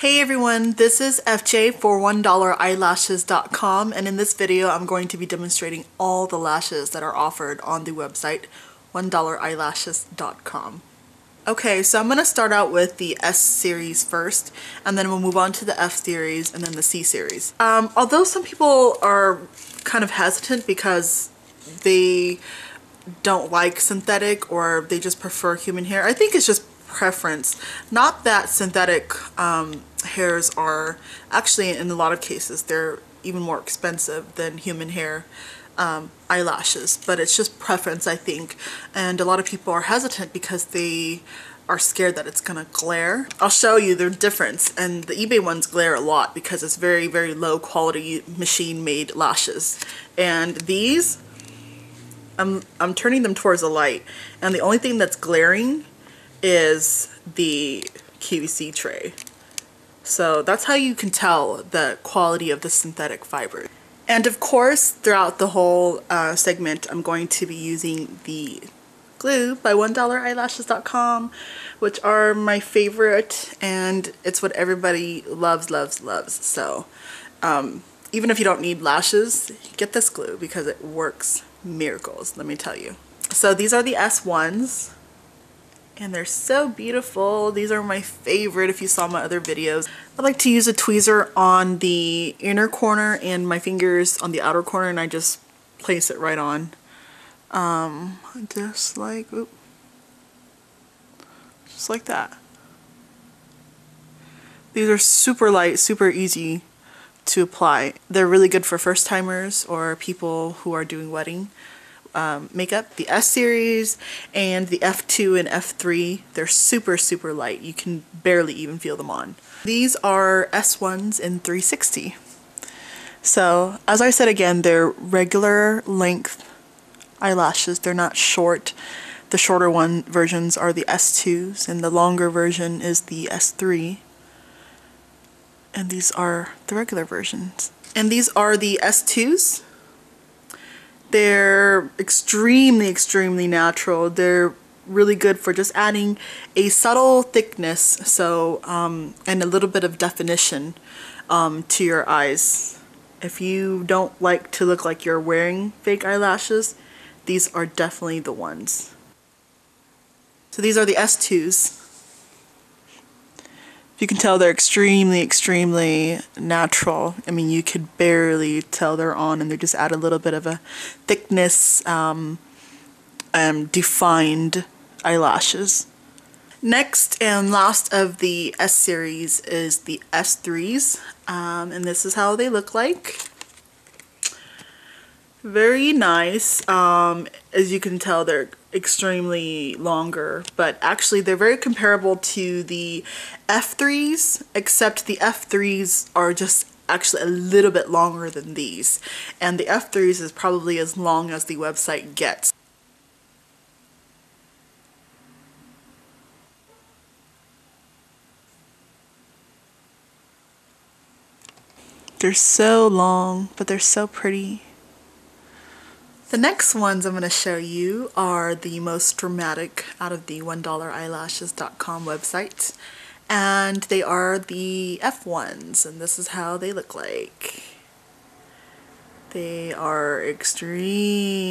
Hey everyone, this is FJ for $1eyelashes.com, and in this video I'm going to be demonstrating all the lashes that are offered on the website $1eyelashes.com. Okay, so I'm going to start out with the S series first, and then we'll move on to the F series and then the C series. Although some people are kind of hesitant because they don't like synthetic or they just prefer human hair, I think it's just preference. Not that synthetic hairs are actually, in a lot of cases, they're even more expensive than human hair eyelashes, but it's just preference, I think. And a lot of people are hesitant because they are scared that it's gonna glare. I'll show you the difference, and the eBay ones glare a lot because it's very, very low quality machine made lashes. And these, I'm turning them towards the light, and the only thing that's glaring is the QVC tray. So that's how you can tell the quality of the synthetic fiber. And of course, throughout the whole segment, I'm going to be using the glue by $1eyelashes.com, which are my favorite, and it's what everybody loves. So even if you don't need lashes, get this glue because it works miracles, let me tell you. So these are the S1s. And they're so beautiful. These are my favorite if you saw my other videos. I like to use a tweezer on the inner corner and my fingers on the outer corner, and I just place it right on. Just like that. These are super light, super easy to apply. They're really good for first timers or people who are doing wedding makeup. The S series and the F2 and F3, they're super light. You can barely even feel them on. These are S1s in 360. So as I said again, they're regular length eyelashes. They're not short. The shorter versions are the S2s and the longer version is the S3. And these are the regular versions. And these are the S2s. They're extremely natural. They're really good for just adding a subtle thickness, so and a little bit of definition to your eyes. If you don't like to look like you're wearing fake eyelashes, these are definitely the ones. So these are the S2s. You can tell they're extremely natural. I mean, you could barely tell they're on, and they just add a little bit of a thickness, defined eyelashes. Next and last of the S series is the S3s, and this is how they look like. Very nice. As you can tell, they're extremely longer, but actually they're very comparable to the F3s, except the F3s are just actually a little bit longer than these, and the F3s is probably as long as the website gets. They're so long, but they're so pretty. The next ones I'm going to show you are the most dramatic out of the $1eyelashes.com website, and they are the F1s, and this is how they look like. They are extremely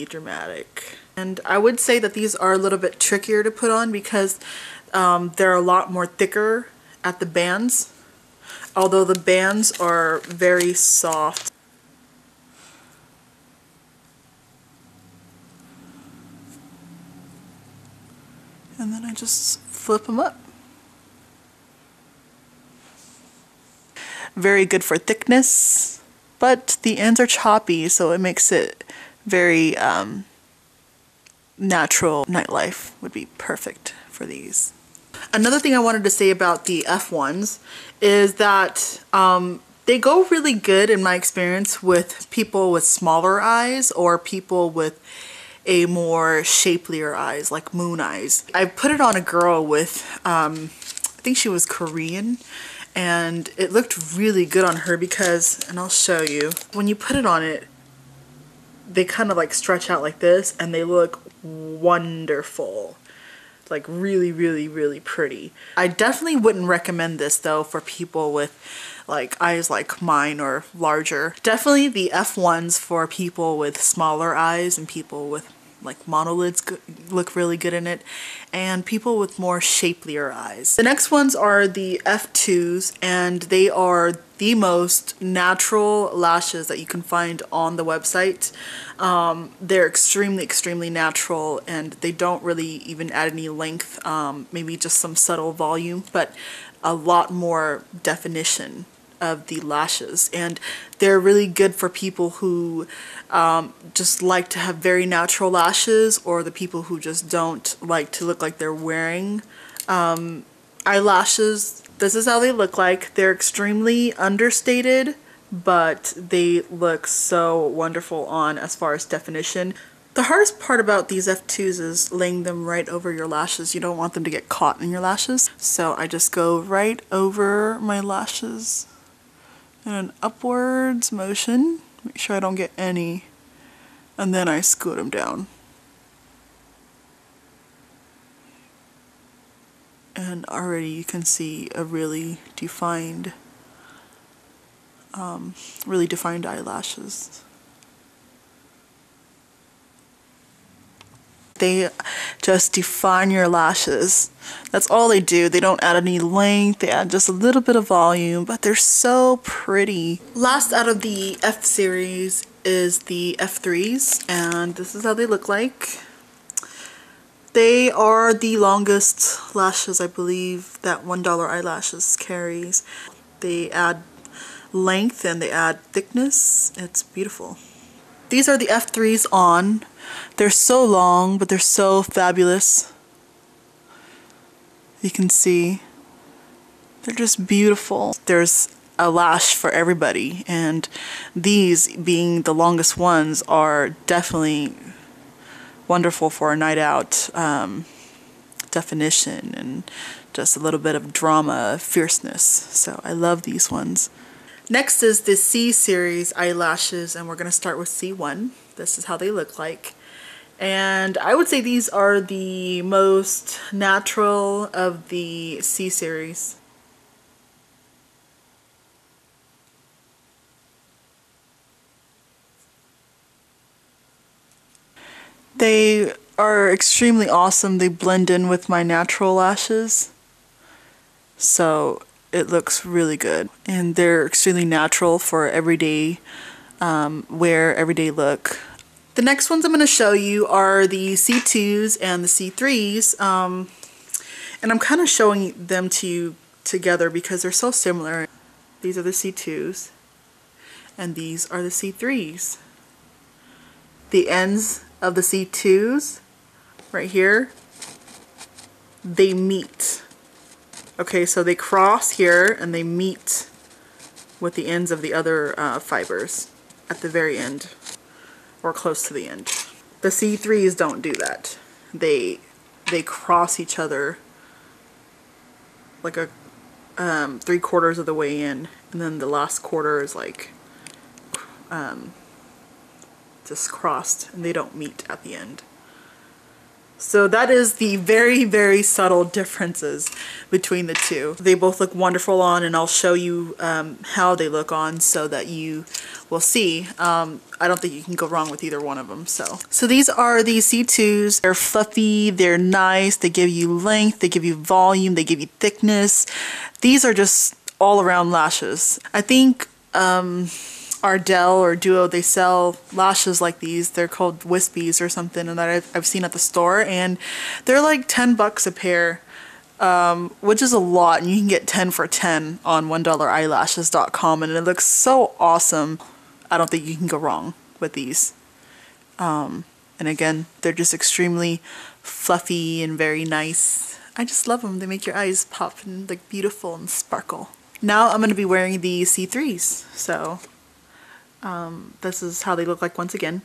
dramatic, and I would say that these are a little bit trickier to put on because they're a lot more thicker at the bands, although the bands are very soft. And then I just flip them up. Very good for thickness, but the ends are choppy, so it makes it very natural. Nightlife would be perfect for these. Another thing I wanted to say about the F1s is that they go really good, in my experience, with people with smaller eyes or people with a more shapelier eyes, like moon eyes. I put it on a girl with, I think she was Korean, and it looked really good on her because, and I'll show you, when you put it on it, they kind of like stretch out like this and they look wonderful. like really, really, really pretty. I definitely wouldn't recommend this though for people with like eyes like mine or larger. Definitely the F1s for people with smaller eyes and people with like monolids look really good in it, and people with more shapelier eyes. The next ones are the F2s, and they are the most natural lashes that you can find on the website. They're extremely natural, and they don't really even add any length, maybe just some subtle volume, but a lot more definition of the lashes. And they're really good for people who just like to have very natural lashes, or the people who just don't like to look like they're wearing eyelashes. This is how they look like. They're extremely understated, but they look so wonderful on as far as definition. The hardest part about these F2s is laying them right over your lashes. You don't want them to get caught in your lashes. So I just go right over my lashes in an upwards motion. Make sure I don't get any. And then I scoot them down. And already you can see a really defined eyelashes. They just define your lashes. That's all they do. They don't add any length, they add just a little bit of volume, but they're so pretty. Last out of the F series is the F3s, and this is how they look like. They are the longest lashes, I believe, that $1 eyelashes carries. They add length and they add thickness. It's beautiful. These are the F3s on. They're so long, but they're so fabulous. You can see they're just beautiful. There's a lash for everybody, and these being the longest ones are definitely wonderful for a night out definition and just a little bit of drama, fierceness. So I love these ones. Next is the C series eyelashes, and we're going to start with C1. This is how they look like. And I would say these are the most natural of the C series. They are extremely awesome. They blend in with my natural lashes, so it looks really good. And they're extremely natural for everyday wear, everyday look. The next ones I'm going to show you are the C2s and the C3s, and I'm kind of showing them to you together because they're so similar. These are the C2s and these are the C3s. The ends of the C2s right here, they meet. Okay, so they cross here and they meet with the ends of the other fibers at the very end or close to the end. The C3s don't do that. They cross each other like a 3/4 of the way in, and then the last quarter is like just crossed, and they don't meet at the end. So that is the very subtle differences between the two. They both look wonderful on, and I'll show you how they look on so that you will see. I don't think you can go wrong with either one of them. So these are the C2s. They're fluffy, they're nice, they give you length, they give you volume, they give you thickness. These are just all around lashes. I think Ardell or Duo, they sell lashes like these. They're called Wispies or something, and that I've seen at the store, and they're like $10 a pair, which is a lot, and you can get 10 for 10 on $1eyelashes.com, and it looks so awesome. I don't think you can go wrong with these. And again, they're just extremely fluffy and very nice. I just love them. They make your eyes pop and look beautiful and sparkle. Now I'm going to be wearing the C3s, so this is how they look like once again.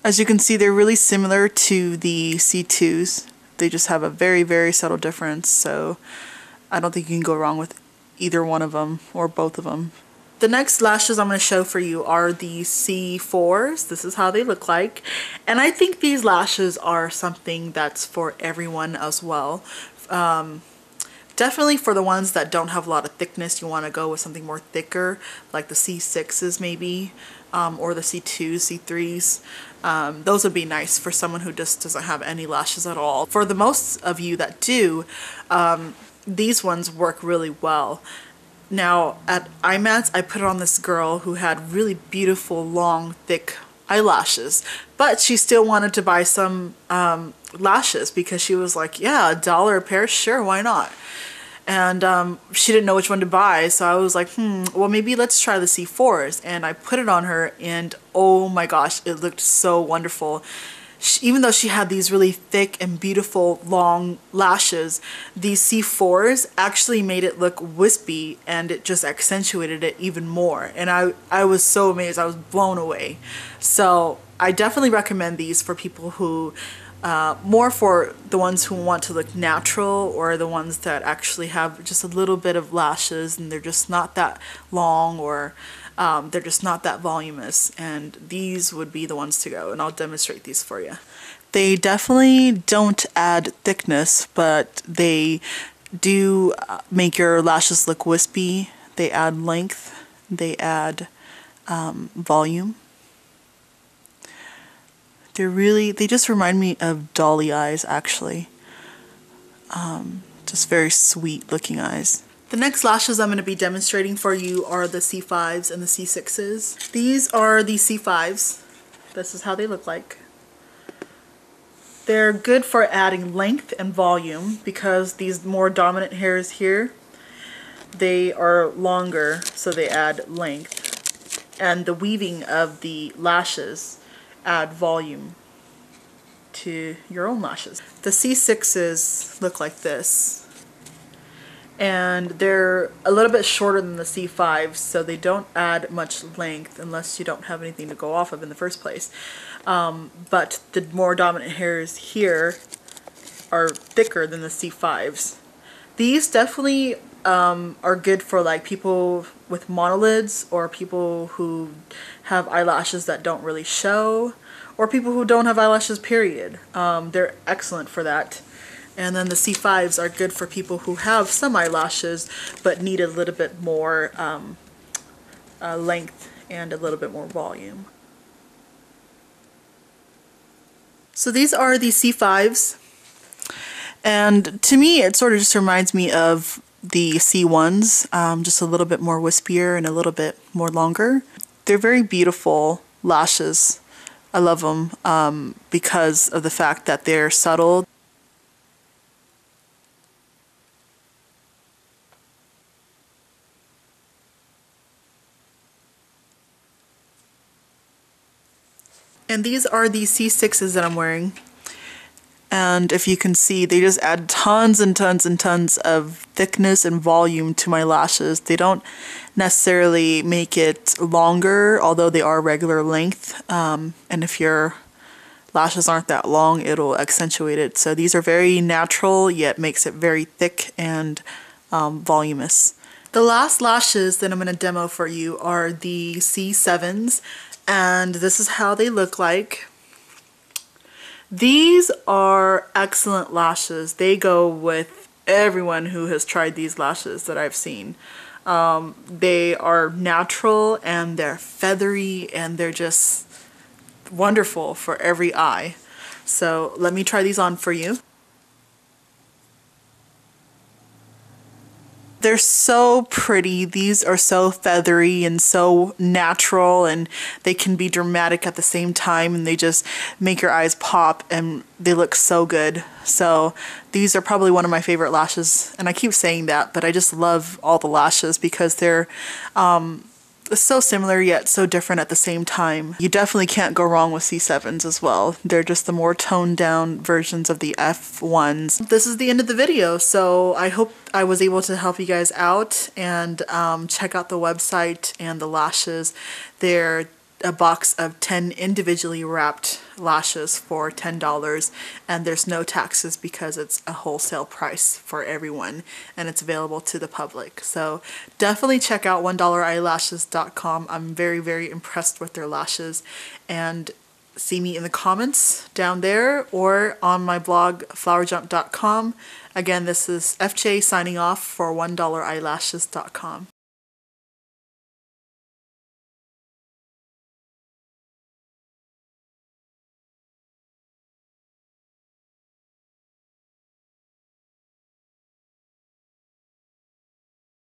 As you can see, they're really similar to the C2s. They just have a very subtle difference, so I don't think you can go wrong with either one of them or both of them. The next lashes I'm going to show for you are the C4s. This is how they look like. And I think these lashes are something that's for everyone as well. Definitely for the ones that don't have a lot of thickness, you want to go with something more thicker, like the C6s maybe, or the C2s, C3s. Those would be nice for someone who just doesn't have any lashes at all. For the most of you that do, these ones work really well. Now at IMATS, I put it on this girl who had really beautiful, long, thick eyelashes, but she still wanted to buy some lashes because she was like, yeah, $1 a pair, sure, why not? And she didn't know which one to buy, so I was like, well, maybe let's try the C4s. And I put it on her, and oh my gosh, it looked so wonderful. Even though she had these really thick and beautiful long lashes, these C4s actually made it look wispy, and it just accentuated it even more. And I was so amazed. I was blown away. So I definitely recommend these for people who, more for the ones who want to look natural, or the ones that actually have just a little bit of lashes and they're just not that long, or they're just not that voluminous, and these would be the ones to go, and I'll demonstrate these for you. They definitely don't add thickness, but they do make your lashes look wispy. They add length, they add volume. They just remind me of dolly eyes, actually. Just very sweet looking eyes. The next lashes I'm going to be demonstrating for you are the C5s and the C6s. These are the C5s. This is how they look like. They're good for adding length and volume because these more dominant hairs here, they are longer, so they add length. And the weaving of the lashes add volume to your own lashes. The C6s look like this. And they're a little bit shorter than the C5s, so they don't add much length unless you don't have anything to go off of in the first place. But the more dominant hairs here are thicker than the C5s. These definitely are good for like people with monolids, or people who have eyelashes that don't really show, or people who don't have eyelashes, period. They're excellent for that. And then the C5s are good for people who have some eyelashes but need a little bit more length and a little bit more volume. So these are the C5s, and to me it sort of just reminds me of the C1s, just a little bit more wispier and a little bit more longer. They're very beautiful lashes. I love them because of the fact that they're subtle. And these are the C6s that I'm wearing. And if you can see, they just add tons and tons and tons of thickness and volume to my lashes. They don't necessarily make it longer, although they are regular length. And if your lashes aren't that long, it'll accentuate it. So these are very natural, yet makes it very thick and voluminous. The last lashes that I'm going to demo for you are the C7s. And this is how they look like. These are excellent lashes. They go with everyone who has tried these lashes that I've seen. They are natural and they're feathery and they're just wonderful for every eye. So let me try these on for you. They're so pretty. These are so feathery and so natural, and they can be dramatic at the same time, and they just make your eyes pop, and they look so good. So these are probably one of my favorite lashes, and I keep saying that, but I just love all the lashes because they're so similar yet so different at the same time. You definitely can't go wrong with C7s as well. They're just the more toned down versions of the F1s. This is the end of the video, so I hope I was able to help you guys out, and check out the website and the lashes. They're a box of 10 individually wrapped lashes for $10, and there's no taxes because it's a wholesale price for everyone and it's available to the public. So definitely check out $1eyelashes.com. I'm very, very impressed with their lashes, and see me in the comments down there or on my blog flowerjump.com. Again, this is FJ signing off for $1eyelashes.com.